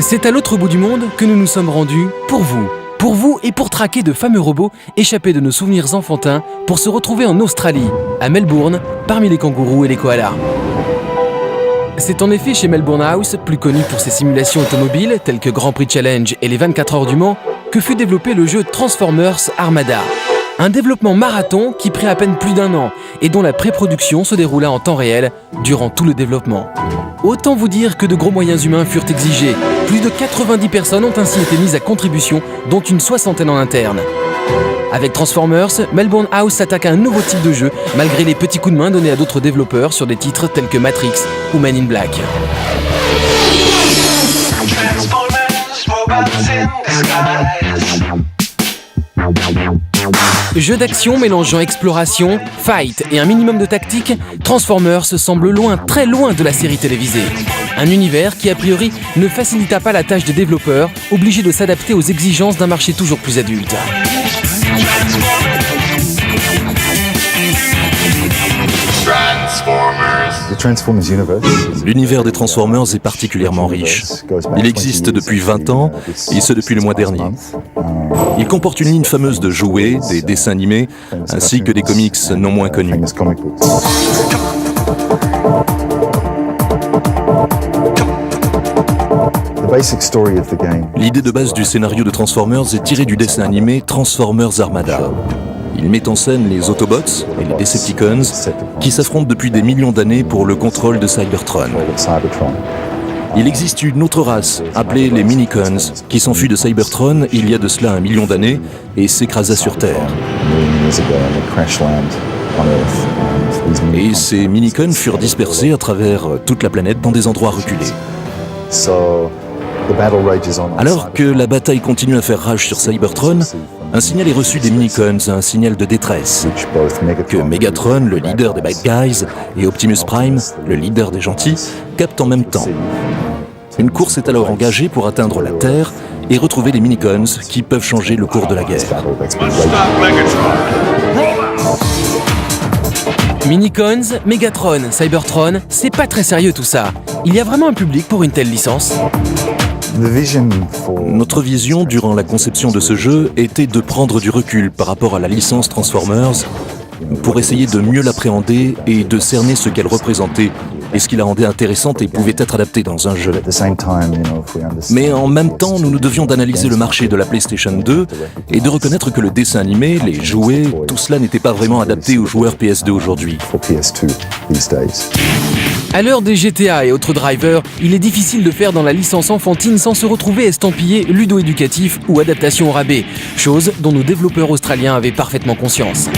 C'est à l'autre bout du monde que nous nous sommes rendus pour vous. Pour vous et pour traquer de fameux robots échappés de nos souvenirs enfantins pour se retrouver en Australie, à Melbourne, parmi les kangourous et les koalas. C'est en effet chez Melbourne House, plus connu pour ses simulations automobiles telles que Grand Prix Challenge et les 24 heures du Mans, que fut développé le jeu Transformers Armada. Un développement marathon qui prit à peine plus d'1 an et dont la pré-production se déroula en temps réel durant tout le développement. Autant vous dire que de gros moyens humains furent exigés. Plus de 90 personnes ont ainsi été mises à contribution, dont une 60aine en interne. Avec Transformers, Melbourne House s'attaque à un nouveau type de jeu, malgré les petits coups de main donnés à d'autres développeurs sur des titres tels que Matrix ou Men in Black. Jeu d'action mélangeant exploration, fight et un minimum de tactique, Transformers semble loin, très loin de la série télévisée. Un univers qui a priori ne facilita pas la tâche des développeurs, obligés de s'adapter aux exigences d'un marché toujours plus adulte. L'univers des Transformers est particulièrement riche. Il existe depuis 20 ans, et ce depuis le mois dernier. Il comporte une ligne fameuse de jouets, des dessins animés, ainsi que des comics non moins connus. L'idée de base du scénario de Transformers est tirée du dessin animé Transformers Armada. Il met en scène les Autobots et les Decepticons qui s'affrontent depuis des millions d'années pour le contrôle de Cybertron. Il existe une autre race, appelée les Minicons, qui s'enfuit de Cybertron il y a de cela 1 million d'années et s'écrasa sur Terre. Et ces Minicons furent dispersés à travers toute la planète dans des endroits reculés. Alors que la bataille continue à faire rage sur Cybertron, un signal est reçu des Minicons, un signal de détresse, que Megatron, le leader des bad guys, et Optimus Prime, le leader des gentils, captent en même temps. Une course est alors engagée pour atteindre la Terre et retrouver les Minicons qui peuvent changer le cours de la guerre. Minicons, Megatron, Cybertron, c'est pas très sérieux tout ça. Il y a vraiment un public pour une telle licence ? Notre vision durant la conception de ce jeu était de prendre du recul par rapport à la licence Transformers pour essayer de mieux l'appréhender et de cerner ce qu'elle représentait et ce qui la rendait intéressante et pouvait être adaptée dans un jeu. Mais en même temps, nous devions d'analyser le marché de la PlayStation 2 et de reconnaître que le dessin animé, les jouets, tout cela n'était pas vraiment adapté aux joueurs PS2 aujourd'hui. À l'heure des GTA et autres drivers, il est difficile de faire dans la licence enfantine sans se retrouver estampillé ludo-éducatif ou adaptation au rabais, chose dont nos développeurs australiens avaient parfaitement conscience.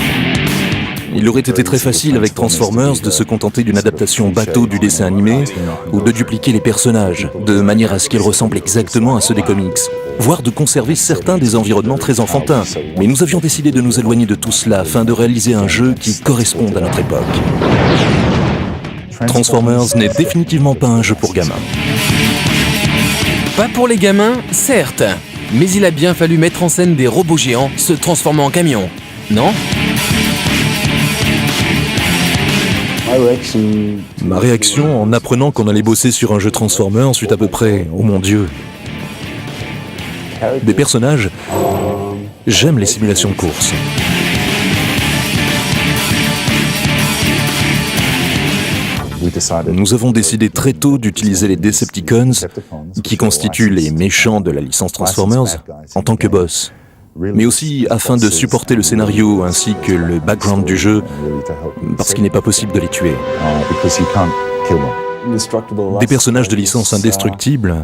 Il aurait été très facile avec Transformers de se contenter d'une adaptation bateau du dessin animé ou de dupliquer les personnages, de manière à ce qu'ils ressemblent exactement à ceux des comics, voire de conserver certains des environnements très enfantins. Mais nous avions décidé de nous éloigner de tout cela afin de réaliser un jeu qui corresponde à notre époque. Transformers n'est définitivement pas un jeu pour gamins. Pas pour les gamins, certes, mais il a bien fallu mettre en scène des robots géants se transformant en camions, non ? Ma réaction en apprenant qu'on allait bosser sur un jeu Transformers fut à peu près « Oh mon Dieu !» Des personnages, j'aime les simulations de course. Nous avons décidé très tôt d'utiliser les Decepticons, qui constituent les méchants de la licence Transformers, en tant que boss. Mais aussi afin de supporter le scénario ainsi que le background du jeu, parce qu'il n'est pas possible de les tuer. Des personnages de licence indestructibles,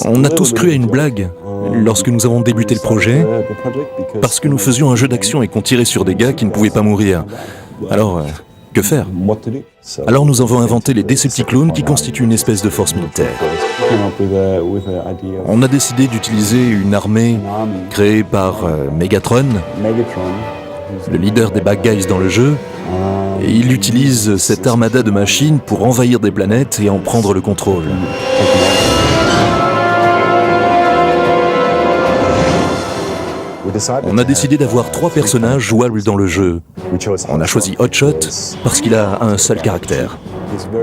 on a tous cru à une blague lorsque nous avons débuté le projet, parce que nous faisions un jeu d'action et qu'on tirait sur des gars qui ne pouvaient pas mourir. Alors, que faire ? Alors nous avons inventé les Decepticlones qui constituent une espèce de force militaire. On a décidé d'utiliser une armée créée par Megatron, le leader des bad guys dans le jeu, et il utilise cette armada de machines pour envahir des planètes et en prendre le contrôle. On a décidé d'avoir 3 personnages jouables dans le jeu. On a choisi Hotshot parce qu'il a un seul caractère.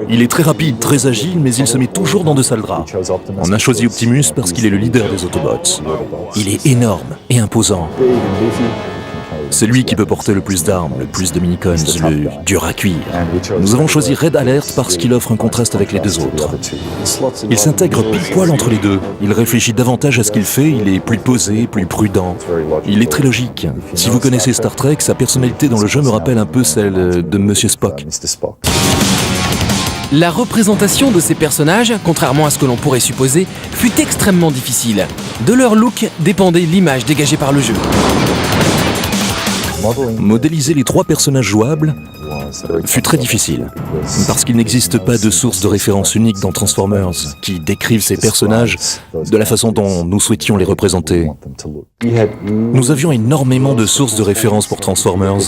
Il est très rapide, très agile, mais il se met toujours dans de sales draps. On a choisi Optimus parce qu'il est le leader des Autobots. Il est énorme et imposant. C'est lui qui peut porter le plus d'armes, le plus de mini-guns, le dur à cuire. Nous avons choisi Red Alert parce qu'il offre un contraste avec les deux autres. Il s'intègre pile poil entre les deux. Il réfléchit davantage à ce qu'il fait, il est plus posé, plus prudent. Il est très logique. Si vous connaissez Star Trek, sa personnalité dans le jeu me rappelle un peu celle de Monsieur Spock. La représentation de ces personnages, contrairement à ce que l'on pourrait supposer, fut extrêmement difficile. De leur look dépendait l'image dégagée par le jeu. Modéliser les 3 personnages jouables fut très difficile, parce qu'il n'existe pas de source de référence unique dans Transformers qui décrivent ces personnages de la façon dont nous souhaitions les représenter. Nous avions énormément de sources de référence pour Transformers.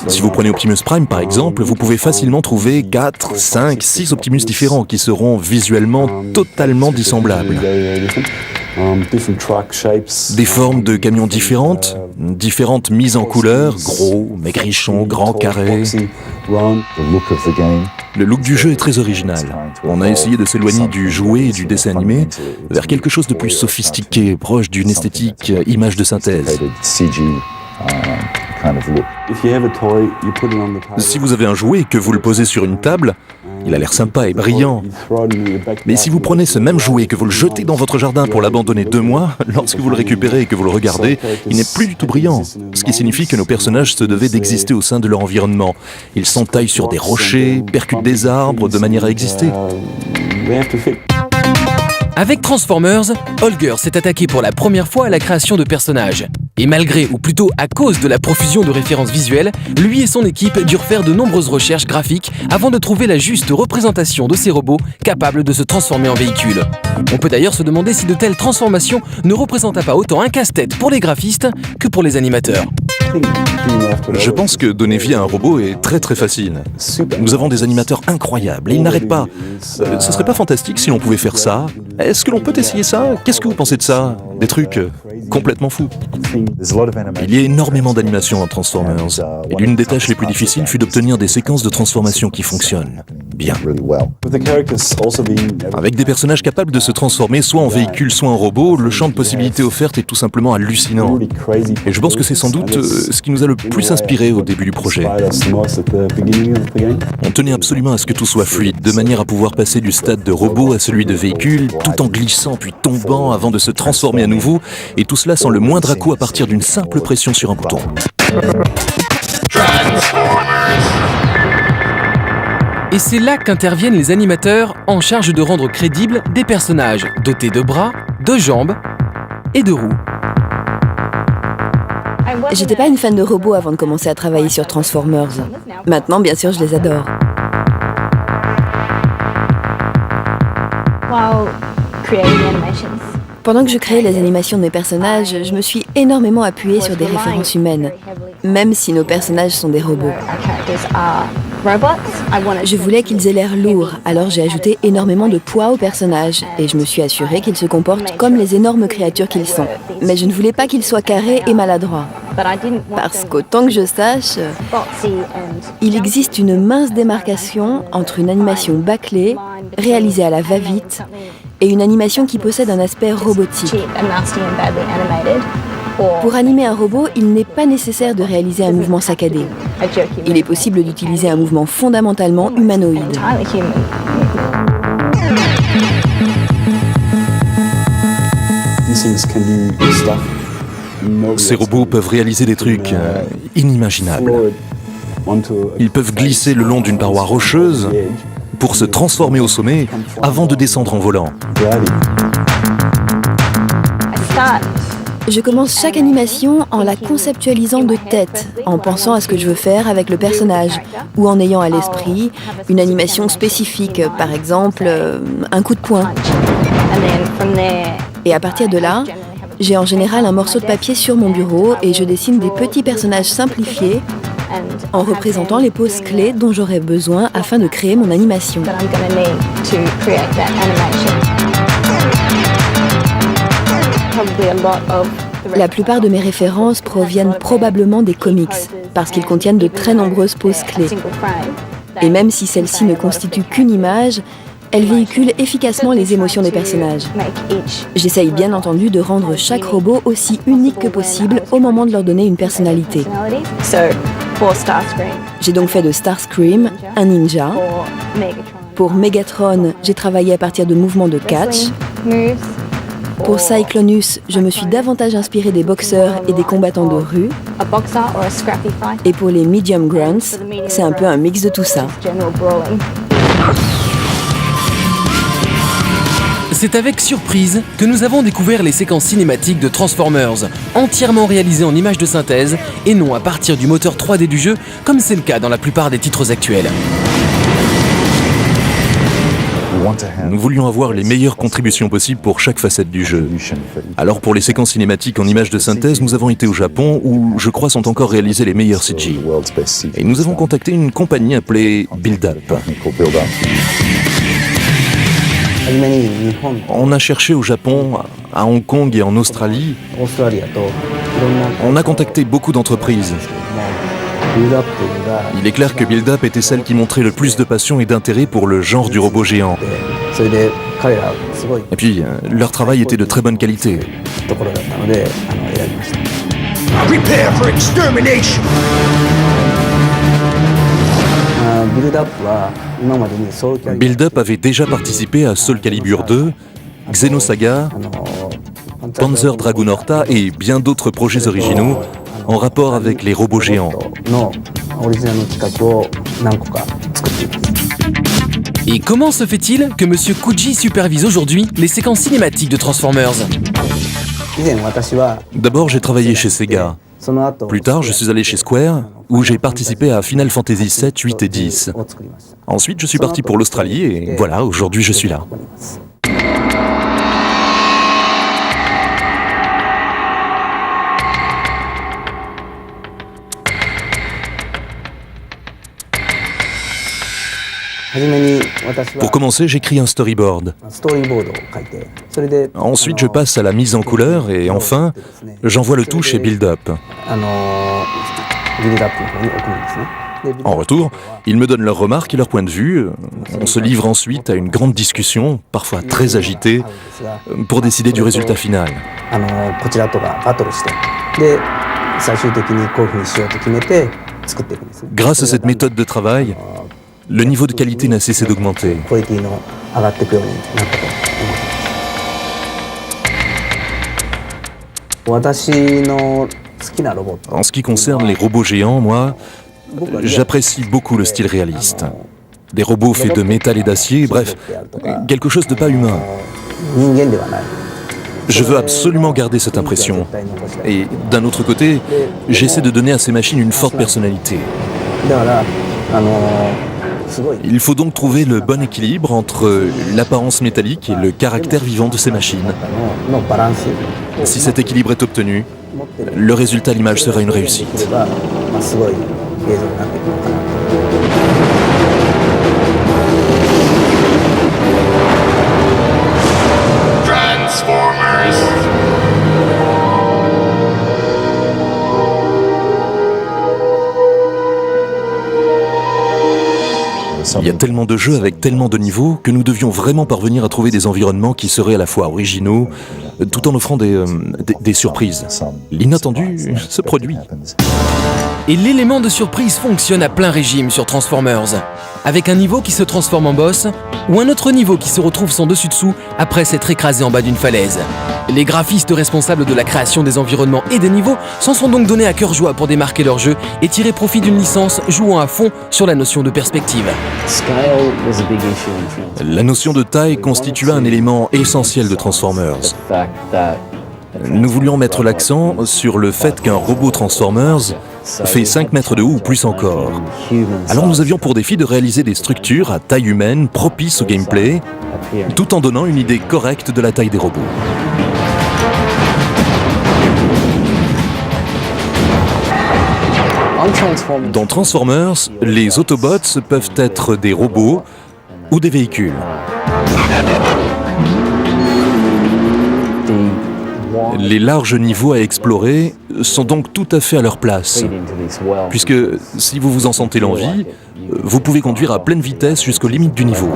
Si vous prenez Optimus Prime par exemple, vous pouvez facilement trouver 4, 5, 6 Optimus différents qui seront visuellement totalement dissemblables. Des formes de camions différentes, différentes mises en couleur, gros, maigrichons, grands, carrés. Le look du jeu est très original. On a essayé de s'éloigner du jouet et du dessin animé vers quelque chose de plus sophistiqué, proche d'une esthétique image de synthèse. Si vous avez un jouet et que vous le posez sur une table, il a l'air sympa et brillant. Mais si vous prenez ce même jouet et que vous le jetez dans votre jardin pour l'abandonner 2 mois, lorsque vous le récupérez et que vous le regardez, il n'est plus du tout brillant. Ce qui signifie que nos personnages se devaient d'exister au sein de leur environnement. Ils s'entaillent sur des rochers, percutent des arbres de manière à exister. Avec Transformers, Holger s'est attaqué pour la première fois à la création de personnages. Et malgré, ou plutôt à cause de la profusion de références visuelles, lui et son équipe durent faire de nombreuses recherches graphiques avant de trouver la juste représentation de ces robots capables de se transformer en véhicules. On peut d'ailleurs se demander si de telles transformations ne représentaient pas autant un casse-tête pour les graphistes que pour les animateurs. Je pense que donner vie à un robot est très très facile. Nous avons des animateurs incroyables et ils n'arrêtent pas. Ce serait pas fantastique si l'on pouvait faire ça? Est-ce que l'on peut essayer ça? Qu'est-ce que vous pensez de ça? Des trucs complètement fous. Il y a énormément d'animations dans Transformers et l'une des tâches les plus difficiles fut d'obtenir des séquences de transformation qui fonctionnent bien. Avec des personnages capables de se transformer soit en véhicule, soit en robot, le champ de possibilités offertes est tout simplement hallucinant. Et je pense que c'est sans doute ce qui nous a le plus inspiré au début du projet. On tenait absolument à ce que tout soit fluide, de manière à pouvoir passer du stade de robot à celui de véhicule, tout en glissant puis tombant avant de se transformer à nouveau, et tout cela sans le moindre à-coup à partir d'une simple pression sur un bouton. Et c'est là qu'interviennent les animateurs en charge de rendre crédibles des personnages dotés de bras, de jambes et de roues. J'étais pas une fan de robots avant de commencer à travailler sur Transformers. Maintenant, bien sûr, je les adore. Pendant que je créais les animations de mes personnages, je me suis énormément appuyée sur des références humaines, même si nos personnages sont des robots. Je voulais qu'ils aient l'air lourds, alors j'ai ajouté énormément de poids aux personnages et je me suis assurée qu'ils se comportent comme les énormes créatures qu'ils sont. Mais je ne voulais pas qu'ils soient carrés et maladroits. Parce qu'autant que je sache, il existe une mince démarcation entre une animation bâclée, réalisée à la va-vite, et une animation qui possède un aspect robotique. Pour animer un robot, il n'est pas nécessaire de réaliser un mouvement saccadé. Il est possible d'utiliser un mouvement fondamentalement humanoïde. Ces robots peuvent réaliser des trucs inimaginables. Ils peuvent glisser le long d'une paroi rocheuse pour se transformer au sommet avant de descendre en volant. Je commence chaque animation en la conceptualisant de tête, en pensant à ce que je veux faire avec le personnage, ou en ayant à l'esprit une animation spécifique, par exemple un coup de poing. Et à partir de là, j'ai en général un morceau de papier sur mon bureau et je dessine des petits personnages simplifiés en représentant les poses clés dont j'aurais besoin afin de créer mon animation. La plupart de mes références proviennent probablement des comics, parce qu'ils contiennent de très nombreuses poses clés. Et même si celle-ci ne constitue qu'une image, elle véhicule efficacement les émotions des personnages. J'essaye bien entendu de rendre chaque robot aussi unique que possible au moment de leur donner une personnalité. J'ai donc fait de Starscream un ninja. Pour Megatron, j'ai travaillé à partir de mouvements de catch. Pour Cyclonus, je me suis davantage inspirée des boxeurs et des combattants de rue. Et pour les Medium Grunts, c'est un peu un mix de tout ça. C'est avec surprise que nous avons découvert les séquences cinématiques de Transformers, entièrement réalisées en images de synthèse et non à partir du moteur 3D du jeu, comme c'est le cas dans la plupart des titres actuels. Nous voulions avoir les meilleures contributions possibles pour chaque facette du jeu. Alors pour les séquences cinématiques en images de synthèse, nous avons été au Japon où, je crois, sont encore réalisés les meilleurs CG. Et nous avons contacté une compagnie appelée Build Up. On a cherché au Japon, à Hong Kong et en Australie. On a contacté beaucoup d'entreprises. Il est clair que Build Up était celle qui montrait le plus de passion et d'intérêt pour le genre du robot géant. Et puis, leur travail était de très bonne qualité. Prepare for extermination! Build Up avait déjà participé à Soul Calibur 2, Xenosaga, Panzer Dragoon Horta et bien d'autres projets originaux en rapport avec les robots géants. Et comment se fait-il que Monsieur Kuji supervise aujourd'hui les séquences cinématiques de Transformers ? D'abord, j'ai travaillé chez Sega. Plus tard, je suis allé chez Square, où j'ai participé à Final Fantasy 7, 8 et 10. Ensuite, je suis parti pour l'Australie et voilà, aujourd'hui je suis là. Pour commencer, j'écris un storyboard. Ensuite, je passe à la mise en couleur et enfin, j'envoie le tout chez Build Up. En retour, ils me donnent leurs remarques et leurs points de vue. On se livre ensuite à une grande discussion, parfois très agitée, pour décider du résultat final. Grâce à cette méthode de travail, le niveau de qualité n'a cessé d'augmenter. En ce qui concerne les robots géants, moi, j'apprécie beaucoup le style réaliste. Des robots faits de métal et d'acier, bref, quelque chose de pas humain. Je veux absolument garder cette impression. Et d'un autre côté, j'essaie de donner à ces machines une forte personnalité. Il faut donc trouver le bon équilibre entre l'apparence métallique et le caractère vivant de ces machines. Si cet équilibre est obtenu, le résultat à l'image sera une réussite. Il y a tellement de jeux avec tellement de niveaux que nous devions vraiment parvenir à trouver des environnements qui seraient à la fois originaux, tout en offrant des surprises. L'inattendu se produit. Et l'élément de surprise fonctionne à plein régime sur Transformers, avec un niveau qui se transforme en boss, ou un autre niveau qui se retrouve son dessus-dessous après s'être écrasé en bas d'une falaise. Les graphistes responsables de la création des environnements et des niveaux s'en sont donc donnés à cœur joie pour démarquer leur jeu et tirer profit d'une licence jouant à fond sur la notion de perspective. La notion de taille constitua un élément essentiel de Transformers. Nous voulions mettre l'accent sur le fait qu'un robot Transformers fait 5 mètres de haut ou plus encore. Alors nous avions pour défi de réaliser des structures à taille humaine propices au gameplay, tout en donnant une idée correcte de la taille des robots. Dans Transformers, les Autobots peuvent être des robots ou des véhicules. Les larges niveaux à explorer sont donc tout à fait à leur place, puisque si vous vous en sentez l'envie, vous pouvez conduire à pleine vitesse jusqu'aux limites du niveau.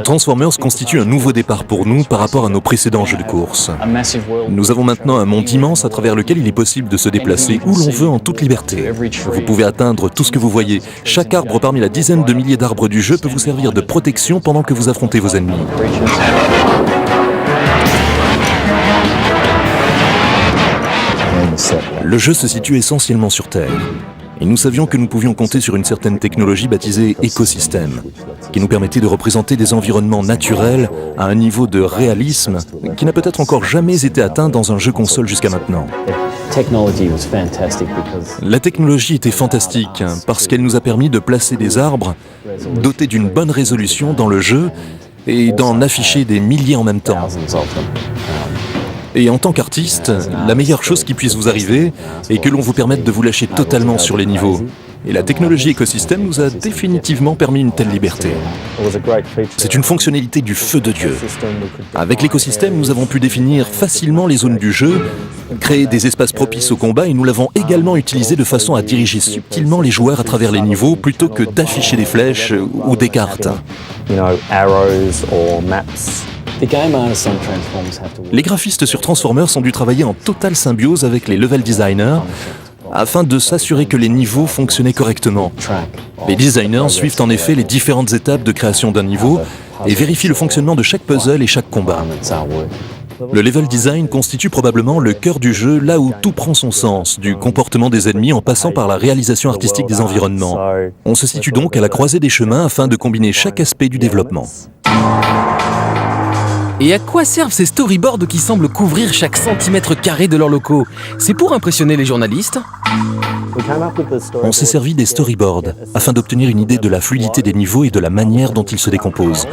Transformers constitue un nouveau départ pour nous par rapport à nos précédents jeux de course. Nous avons maintenant un monde immense à travers lequel il est possible de se déplacer où l'on veut en toute liberté. Vous pouvez atteindre tout ce que vous voyez. Chaque arbre parmi la dizaine de milliers d'arbres du jeu peut vous servir de protection pendant que vous affrontez vos ennemis. Le jeu se situe essentiellement sur Terre. Et nous savions que nous pouvions compter sur une certaine technologie baptisée écosystème, qui nous permettait de représenter des environnements naturels à un niveau de réalisme qui n'a peut-être encore jamais été atteint dans un jeu console jusqu'à maintenant. La technologie était fantastique parce qu'elle nous a permis de placer des arbres dotés d'une bonne résolution dans le jeu et d'en afficher des milliers en même temps. Et en tant qu'artiste, la meilleure chose qui puisse vous arriver est que l'on vous permette de vous lâcher totalement sur les niveaux. Et la technologie écosystème nous a définitivement permis une telle liberté. C'est une fonctionnalité du feu de Dieu. Avec l'écosystème, nous avons pu définir facilement les zones du jeu, créer des espaces propices au combat et nous l'avons également utilisé de façon à diriger subtilement les joueurs à travers les niveaux plutôt que d'afficher des flèches ou des cartes. Les graphistes sur Transformers ont dû travailler en totale symbiose avec les level designers afin de s'assurer que les niveaux fonctionnaient correctement. Les designers suivent en effet les différentes étapes de création d'un niveau et vérifient le fonctionnement de chaque puzzle et chaque combat. Le level design constitue probablement le cœur du jeu, là où tout prend son sens, du comportement des ennemis en passant par la réalisation artistique des environnements. On se situe donc à la croisée des chemins afin de combiner chaque aspect du développement. Et à quoi servent ces storyboards qui semblent couvrir chaque centimètre carré de leurs locaux? C'est pour impressionner les journalistes? On s'est servi des storyboards afin d'obtenir une idée de la fluidité des niveaux et de la manière dont ils se décomposent.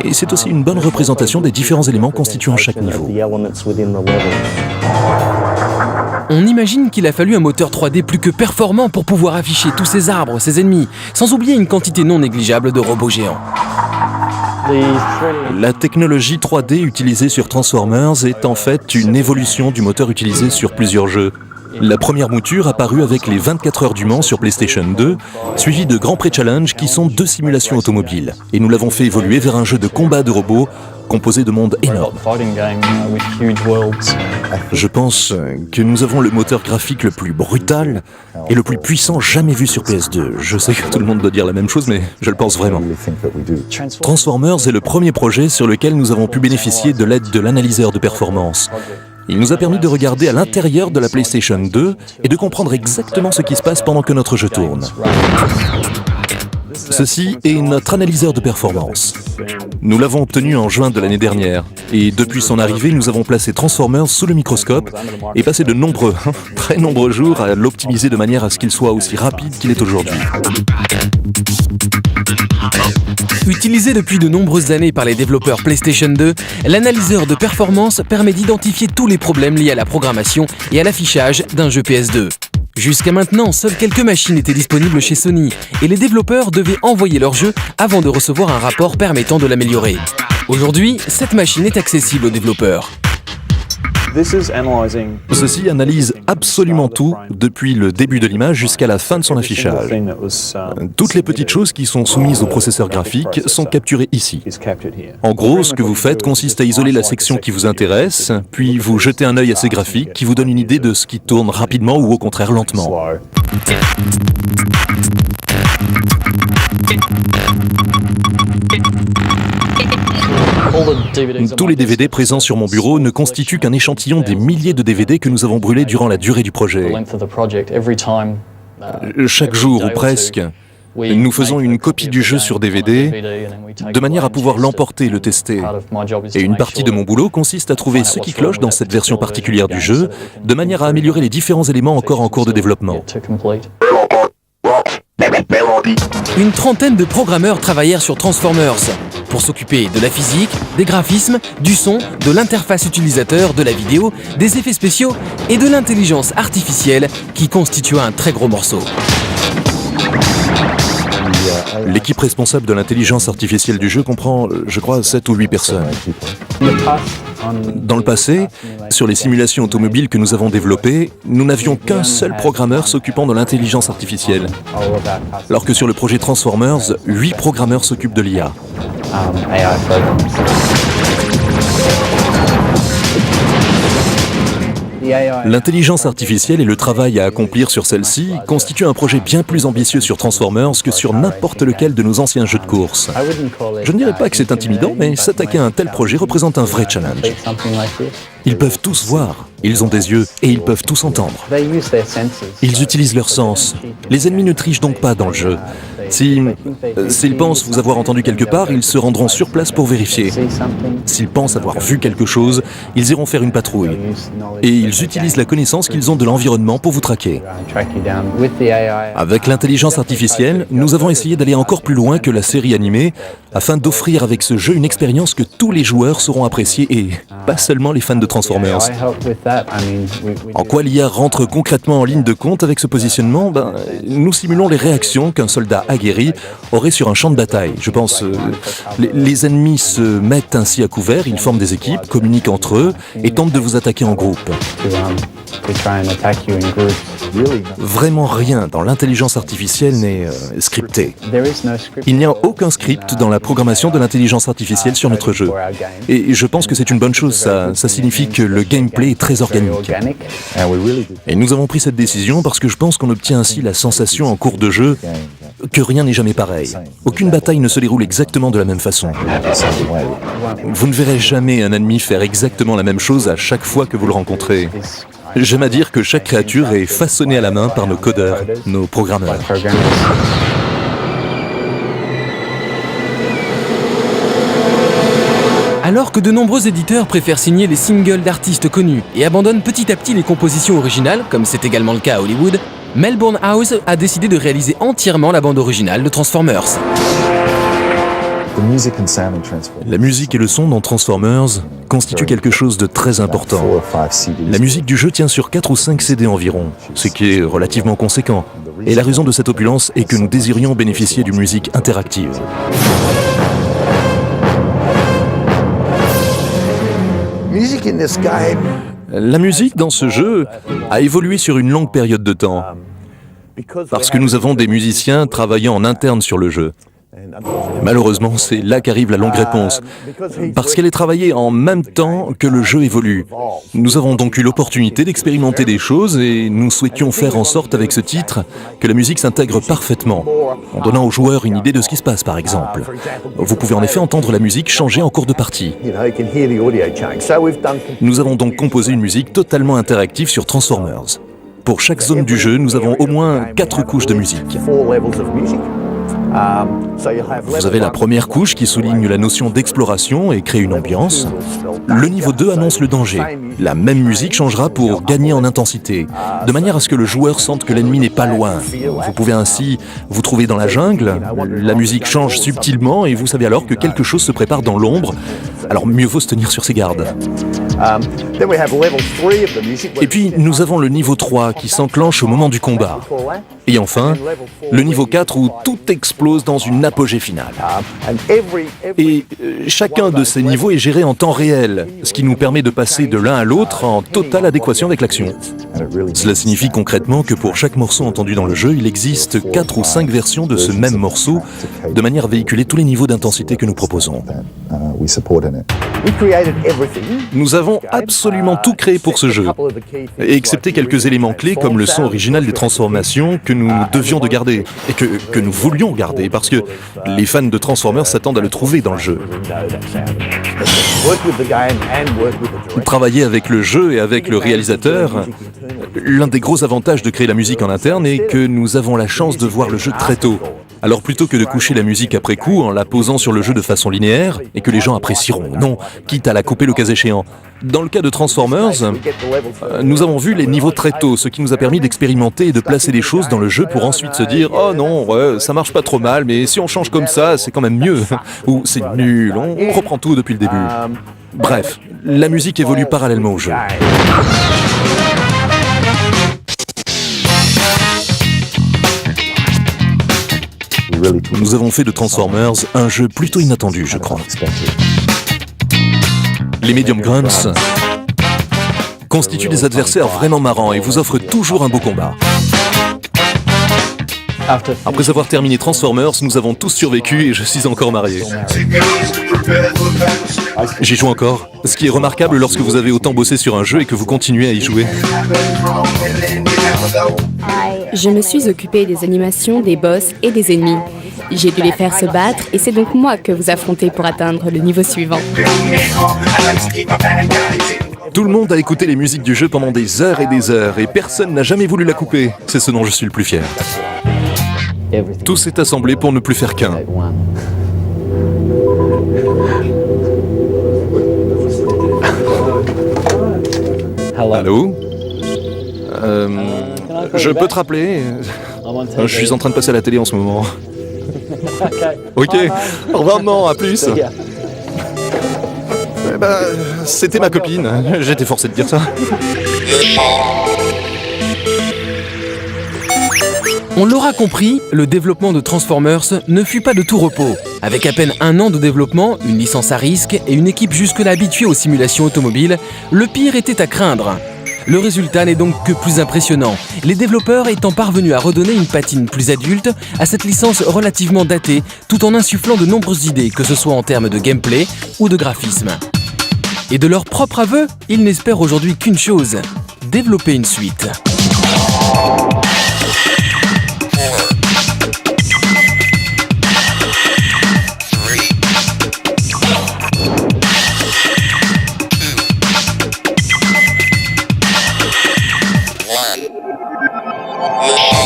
Et c'est aussi une bonne représentation des différents éléments constituant chaque niveau. On imagine qu'il a fallu un moteur 3D plus que performant pour pouvoir afficher tous ces arbres, ces ennemis, sans oublier une quantité non négligeable de robots géants. La technologie 3D utilisée sur Transformers est en fait une évolution du moteur utilisé sur plusieurs jeux. La première mouture apparut avec les 24 heures du Mans sur PlayStation 2, suivie de Grand Prix Challenge qui sont 2 simulations automobiles. Et nous l'avons fait évoluer vers un jeu de combat de robots composé de mondes énormes. Je pense que nous avons le moteur graphique le plus brutal et le plus puissant jamais vu sur PS2. Je sais que tout le monde doit dire la même chose, mais je le pense vraiment. Transformers est le premier projet sur lequel nous avons pu bénéficier de l'aide de l'analyseur de performance. Il nous a permis de regarder à l'intérieur de la PlayStation 2 et de comprendre exactement ce qui se passe pendant que notre jeu tourne. Ceci est notre analyseur de performance. Nous l'avons obtenu en juin de l'année dernière, et depuis son arrivée, nous avons placé Transformers sous le microscope et passé de nombreux, très nombreux jours à l'optimiser de manière à ce qu'il soit aussi rapide qu'il est aujourd'hui. Utilisé depuis de nombreuses années par les développeurs PlayStation 2, l'analyseur de performance permet d'identifier tous les problèmes liés à la programmation et à l'affichage d'un jeu PS2. Jusqu'à maintenant, seules quelques machines étaient disponibles chez Sony et les développeurs devaient envoyer leur jeu avant de recevoir un rapport permettant de l'améliorer. Aujourd'hui, cette machine est accessible aux développeurs. Ceci analyse absolument tout depuis le début de l'image jusqu'à la fin de son affichage. Toutes les petites choses qui sont soumises au processeur graphique sont capturées ici. En gros, ce que vous faites consiste à isoler la section qui vous intéresse, puis vous jetez un œil à ces graphiques qui vous donnent une idée de ce qui tourne rapidement ou au contraire lentement. Tous les DVD présents sur mon bureau ne constituent qu'un échantillon des milliers de DVD que nous avons brûlés durant la durée du projet. Chaque jour ou presque, nous faisons une copie du jeu sur DVD de manière à pouvoir l'emporter et le tester. Et une partie de mon boulot consiste à trouver ce qui cloche dans cette version particulière du jeu, de manière à améliorer les différents éléments encore en cours de développement. Une trentaine de programmeurs travaillèrent sur Transformers pour s'occuper de la physique, des graphismes, du son, de l'interface utilisateur, de la vidéo, des effets spéciaux et de l'intelligence artificielle qui constitua un très gros morceau. L'équipe responsable de l'intelligence artificielle du jeu comprend, je crois, 7 ou 8 personnes. Dans le passé, sur les simulations automobiles que nous avons développées, nous n'avions qu'un seul programmeur s'occupant de l'intelligence artificielle. Alors que sur le projet Transformers, 8 programmeurs s'occupent de l'IA. L'intelligence artificielle et le travail à accomplir sur celle-ci constituent un projet bien plus ambitieux sur Transformers que sur n'importe lequel de nos anciens jeux de course. Je ne dirais pas que c'est intimidant, mais s'attaquer à un tel projet représente un vrai challenge. Ils peuvent tous voir, ils ont des yeux et ils peuvent tous entendre. Ils utilisent leurs sens. Les ennemis ne trichent donc pas dans le jeu. S'ils pensent vous avoir entendu quelque part, ils se rendront sur place pour vérifier. S'ils pensent avoir vu quelque chose, ils iront faire une patrouille. Et ils utilisent la connaissance qu'ils ont de l'environnement pour vous traquer. Avec l'intelligence artificielle, nous avons essayé d'aller encore plus loin que la série animée afin d'offrir avec ce jeu une expérience que tous les joueurs sauront apprécier et pas seulement les fans de Transformers. En quoi l'IA rentre concrètement en ligne de compte avec ce positionnement ? Nous simulons les réactions qu'un soldat aguerri aurait sur un champ de bataille. Je pense, les ennemis se mettent ainsi à couvert, ils forment des équipes, communiquent entre eux et tentent de vous attaquer en groupe. Vraiment rien dans l'intelligence artificielle n'est scripté. Il n'y a aucun script dans la programmation de l'intelligence artificielle sur notre jeu. Et je pense que c'est une bonne chose, ça signifie que le gameplay est très organique. Et nous avons pris cette décision parce que je pense qu'on obtient ainsi la sensation en cours de jeu que rien n'est jamais pareil. Aucune bataille ne se déroule exactement de la même façon. Vous ne verrez jamais un ennemi faire exactement la même chose à chaque fois que vous le rencontrez. J'aime à dire que chaque créature est façonnée à la main par nos codeurs, nos programmeurs. Alors que de nombreux éditeurs préfèrent signer les singles d'artistes connus et abandonnent petit à petit les compositions originales, comme c'est également le cas à Hollywood, Melbourne House a décidé de réaliser entièrement la bande originale de Transformers. La musique et le son dans Transformers constituent quelque chose de très important. La musique du jeu tient sur 4 ou 5 CD environ, ce qui est relativement conséquent. Et la raison de cette opulence est que nous désirions bénéficier d'une musique interactive. La musique dans ce jeu a évolué sur une longue période de temps, parce que nous avons des musiciens travaillant en interne sur le jeu. Malheureusement, c'est là qu'arrive la longue réponse, parce qu'elle est travaillée en même temps que le jeu évolue. Nous avons donc eu l'opportunité d'expérimenter des choses et nous souhaitions faire en sorte avec ce titre que la musique s'intègre parfaitement, en donnant aux joueurs une idée de ce qui se passe par exemple. Vous pouvez en effet entendre la musique changer en cours de partie. Nous avons donc composé une musique totalement interactive sur Transformers. Pour chaque zone du jeu, nous avons au moins 4 couches de musique. Vous avez la première couche qui souligne la notion d'exploration et crée une ambiance. Le niveau 2 annonce le danger. La même musique changera pour gagner en intensité, de manière à ce que le joueur sente que l'ennemi n'est pas loin. Vous pouvez ainsi vous trouver dans la jungle, la musique change subtilement et vous savez alors que quelque chose se prépare dans l'ombre, alors mieux vaut se tenir sur ses gardes. Et puis nous avons le niveau 3 qui s'enclenche au moment du combat. Et enfin, le niveau 4 où tout explose dans une apogée finale. Et chacun de ces niveaux est géré en temps réel, ce qui nous permet de passer de l'un à l'autre en totale adéquation avec l'action. Cela signifie concrètement que pour chaque morceau entendu dans le jeu, il existe 4 ou 5 versions de ce même morceau, de manière à véhiculer tous les niveaux d'intensité que nous proposons. Nous avons absolument tout créé pour ce jeu, excepté quelques éléments clés comme le son original des transformations que nous devions de garder, et que nous voulions garder, parce que les fans de Transformers s'attendent à le trouver dans le jeu. Travailler avec le jeu et avec le réalisateur, l'un des gros avantages de créer la musique en interne est que nous avons la chance de voir le jeu très tôt. Alors plutôt que de coucher la musique après coup en la posant sur le jeu de façon linéaire et que les gens apprécieront, non, quitte à la couper le cas échéant. Dans le cas de Transformers, nous avons vu les niveaux très tôt, ce qui nous a permis d'expérimenter et de placer des choses dans le jeu pour ensuite se dire « Oh non, ouais, ça marche pas trop mal, mais si on change comme ça, c'est quand même mieux. » ou « C'est nul, on reprend tout depuis le début. » Bref, la musique évolue parallèlement au jeu. Nous avons fait de Transformers un jeu plutôt inattendu, je crois. Les Medium Grunts constituent des adversaires vraiment marrants et vous offrent toujours un beau combat. Après avoir terminé Transformers, nous avons tous survécu et je suis encore marié. J'y joue encore, ce qui est remarquable lorsque vous avez autant bossé sur un jeu et que vous continuez à y jouer. Je me suis occupée des animations, des boss et des ennemis. J'ai dû les faire se battre et c'est donc moi que vous affrontez pour atteindre le niveau suivant. Tout le monde a écouté les musiques du jeu pendant des heures et personne n'a jamais voulu la couper. C'est ce dont je suis le plus fier. Tout s'est assemblé pour ne plus faire qu'un. Allô? Je peux te rappeler? Je suis en train de passer à la télé en ce moment. Ok, au revoir maman, à plus. C'était ma copine, j'étais forcé de dire ça. On l'aura compris, le développement de Transformers ne fut pas de tout repos. Avec à peine 1 an de développement, une licence à risque et une équipe jusque-là habituée aux simulations automobiles, le pire était à craindre. Le résultat n'est donc que plus impressionnant, les développeurs étant parvenus à redonner une patine plus adulte à cette licence relativement datée, tout en insufflant de nombreuses idées, que ce soit en termes de gameplay ou de graphisme. Et de leur propre aveu, ils n'espèrent aujourd'hui qu'une chose, développer une suite. Yeah.